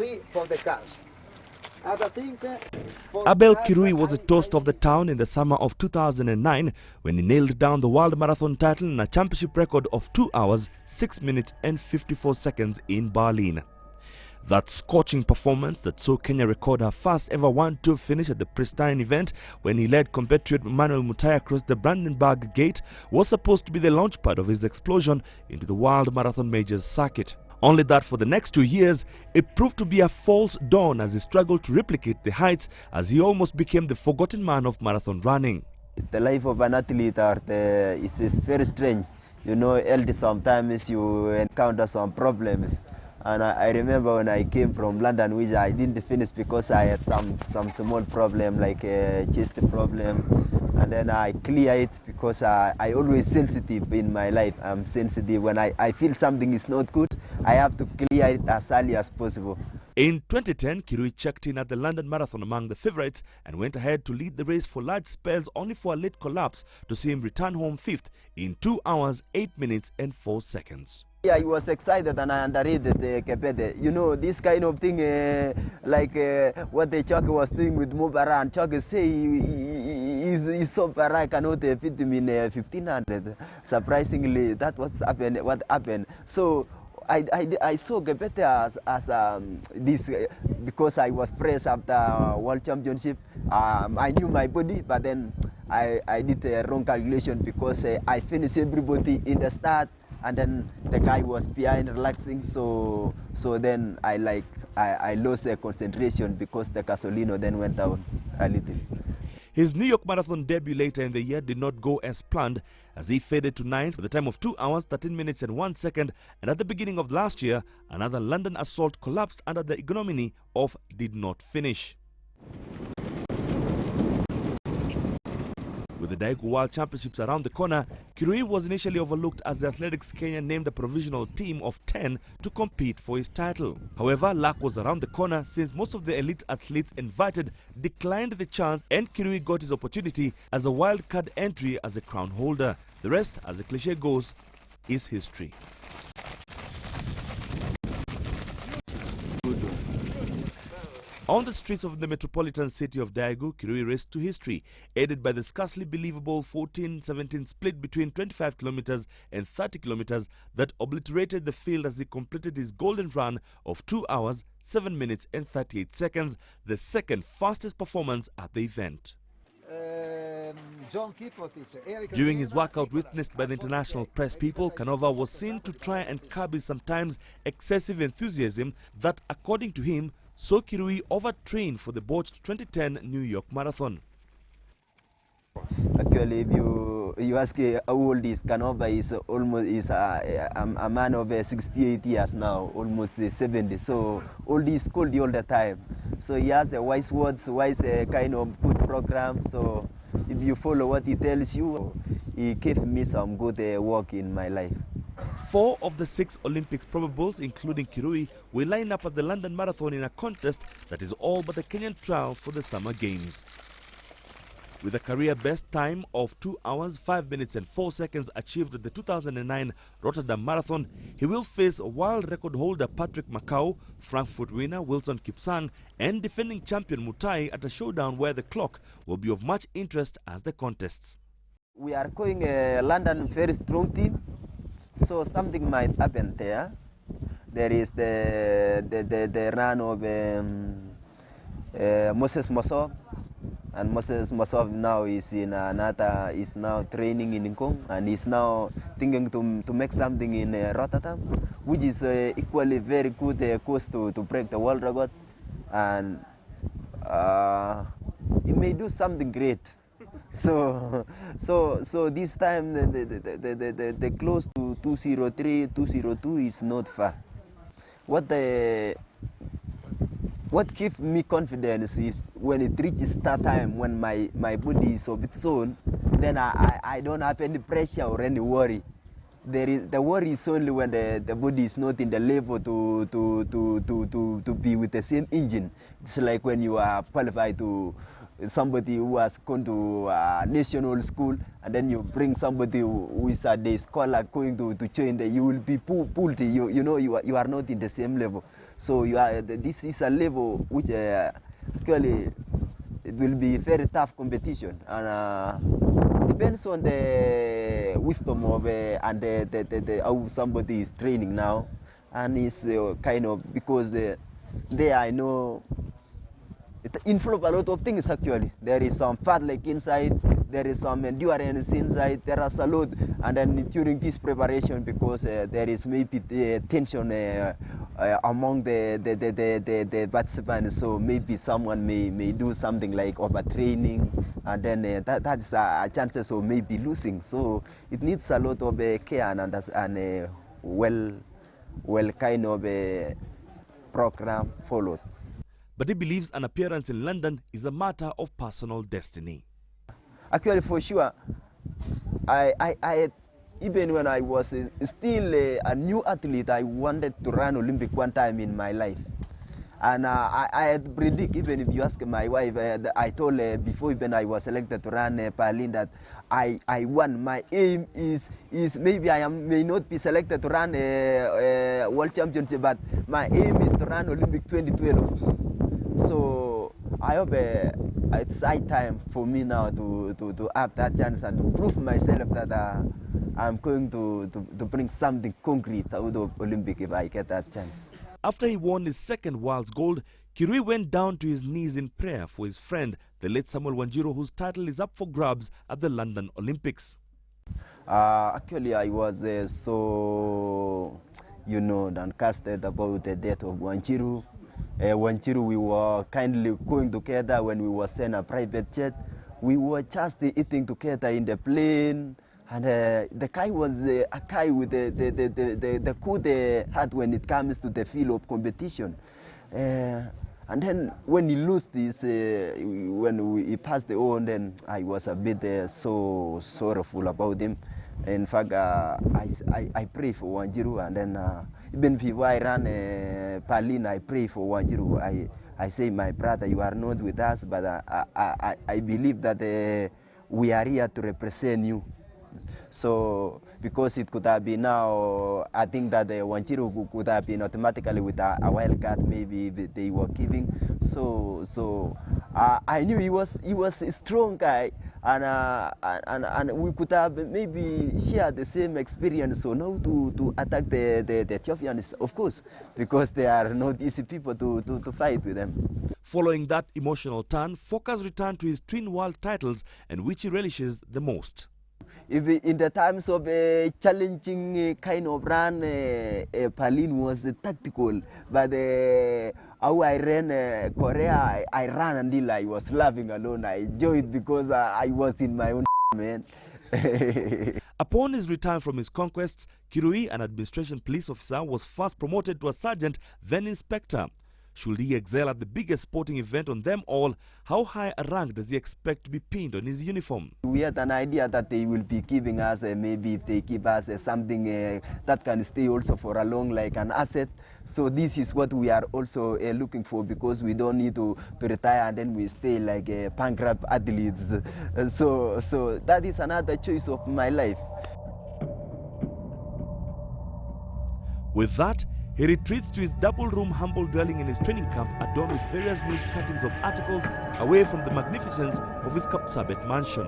Kirui for the cars. Abel Kirui was a toast of the town in the summer of 2009 when he nailed down the world marathon title in a championship record of 2 hours, 6 minutes and 54 seconds in Berlin. That scorching performance that saw Kenya record her first ever 1-2 finish at the pristine event when he led compatriot Manuel Mutai across the Brandenburg Gate was supposed to be the launchpad of his explosion into the World Marathon Majors circuit. Only that for the next 2 years, it proved to be a false dawn as he struggled to replicate the heights as he almost became the forgotten man of marathon running. The life of an athlete is very strange. You know, sometimes you encounter some problems. And I remember when I came from London, which I didn't finish because I had some small problem, like a chest problem. And then I clear it because I always sensitive in my life. I'm sensitive. When I feel something is not good, I have to clear it as early as possible. In 2010, Kirui checked in at the London Marathon among the favourites and went ahead to lead the race for large spells, only for a late collapse to see him return home fifth in 2 hours, 8 minutes and 4 seconds. Yeah, I was excited and I underrated Kepede. You know, this kind of thing, what the Chuck was doing with Mubara, and Chuck say he's so far I cannot fit him in 1500. Surprisingly, that's what happened. So I saw Kepede as this because I was fresh after World Championship. I knew my body, but then I did a wrong calculation because I finished everybody in the start. And then the guy was behind relaxing, so then I lost the concentration because the gasolino then went down a little. His New York Marathon debut later in the year did not go as planned as he faded to ninth with a time of 2 hours, 13 minutes and 1 second, and at the beginning of last year, another London assault collapsed under the ignominy of did not finish. With the Daegu World Championships around the corner, Kirui was initially overlooked as the Athletics Kenya named a provisional team of 10 to compete for his title. However, luck was around the corner since most of the elite athletes invited declined the chance and Kirui got his opportunity as a wildcard entry as a crown holder. The rest, as the cliche goes, is history. On the streets of the metropolitan city of Daegu, Kirui raced to history, aided by the scarcely believable 14-17 split between 25 kilometers and 30 kilometers that obliterated the field as he completed his golden run of 2 hours, 7 minutes and 38 seconds, the second fastest performance at the event. During his workout witnessed by the international press people, Canova was seen to try and curb his sometimes excessive enthusiasm that, according to him, saw Kirui overtrained for the botched 2010 New York Marathon. Actually, if you ask how old is Canova, is almost a man of 68 years now, almost 70. So old is cold all the time. So he has wise words, wise kind of good program. So if you follow what he tells you, he gave me some good work in my life. 4 of the 6 Olympics probables, including Kirui, will line up at the London Marathon in a contest that is all but the Kenyan trial for the Summer Games. With a career best time of 2 hours, 5 minutes and 4 seconds achieved at the 2009 Rotterdam Marathon, he will face world record holder Patrick Macau, Frankfurt winner Wilson Kipsang and defending champion Mutai at a showdown where the clock will be of much interest as the contests. We are going London very strong team. So something might happen there. There is the run of Moses Mosov, and Moses Mosov now is in is now training in Nkong, and is now thinking to make something in Rotterdam, which is equally very good course to break the world record, and he may do something great. So this time the close to 203, 202 is not far. What gives me confidence is when it reaches start time, when my body is of its own, then I don't have any pressure or any worry. The worry is only when the body is not in the level to be with the same engine. It's like when you are qualified to somebody who has gone to national school, and then you bring somebody who is a day scholar going to join, you will be pulled. You know you are not in the same level. So this is a level which actually it will be very tough competition, and depends on the wisdom of and how somebody is training now, and it's kind of because there I know it involves a lot of things actually. There is some fat like inside, there is some endurance inside, there is a lot, and then during this preparation, because there is maybe tension among the participants, so maybe someone may do something like overtraining, and then that is a chances of maybe losing. So it needs a lot of care and well kind of a program followed. But he believes an appearance in London is a matter of personal destiny. Actually, for sure, I even when I was still a new athlete, I wanted to run Olympic one time in my life. And I had predict, even if you ask my wife, I told her before even I was selected to run Berlin that I won. My aim is maybe may not be selected to run World Championship, but my aim is to run Olympic 2012. So I hope it's high time for me now to have that chance and to prove myself that I'm going to bring something concrete out of Olympic if I get that chance. After he won his second world's gold, Kirui went down to his knees in prayer for his friend, the late Samuel Wanjiru, whose title is up for grabs at the London Olympics. Actually, I was so, downcasted about the death of Wanjiru. Wanjiru, we were kindly going together when we were sent a private jet. We were just eating together in the plane. And the guy was a guy with the good heart when it comes to the field of competition. And then when he lost this, when he passed on, then I was a bit so sorrowful about him. In fact, I pray for Wanjiru, and then even before I ran Berlin, I pray for Wanjiru. I say, my brother, you are not with us, but I believe that we are here to represent you. So, because it could have been now, I think that Wanjiru could have been automatically with a wild card, maybe they were giving. So I knew he was a strong guy, and we could have maybe shared the same experience. So now to attack the Ethiopians, of course, because they are not easy people to fight with them. Following that emotional turn, focus returned to his twin world titles, and which he relishes the most. If in the times of a challenging kind of run, Berlin was tactical, but how I ran Korea, I ran until I was laughing alone. I enjoyed because I was in my own man. Upon his return from his conquests, Kirui, an administration police officer, was first promoted to a sergeant, then inspector. Should he excel at the biggest sporting event on them all, how high a rank does he expect to be pinned on his uniform? We had an idea that they will be giving us, maybe if they give us something that can stay also for a long, like an asset. So this is what we are also looking for, because we don't need to retire and then we stay like bankrupt athletes. So that is another choice of my life. With that, he retreats to his double-room humble dwelling in his training camp, adorned with various news cuttings of articles, away from the magnificence of his Kapsabet mansion.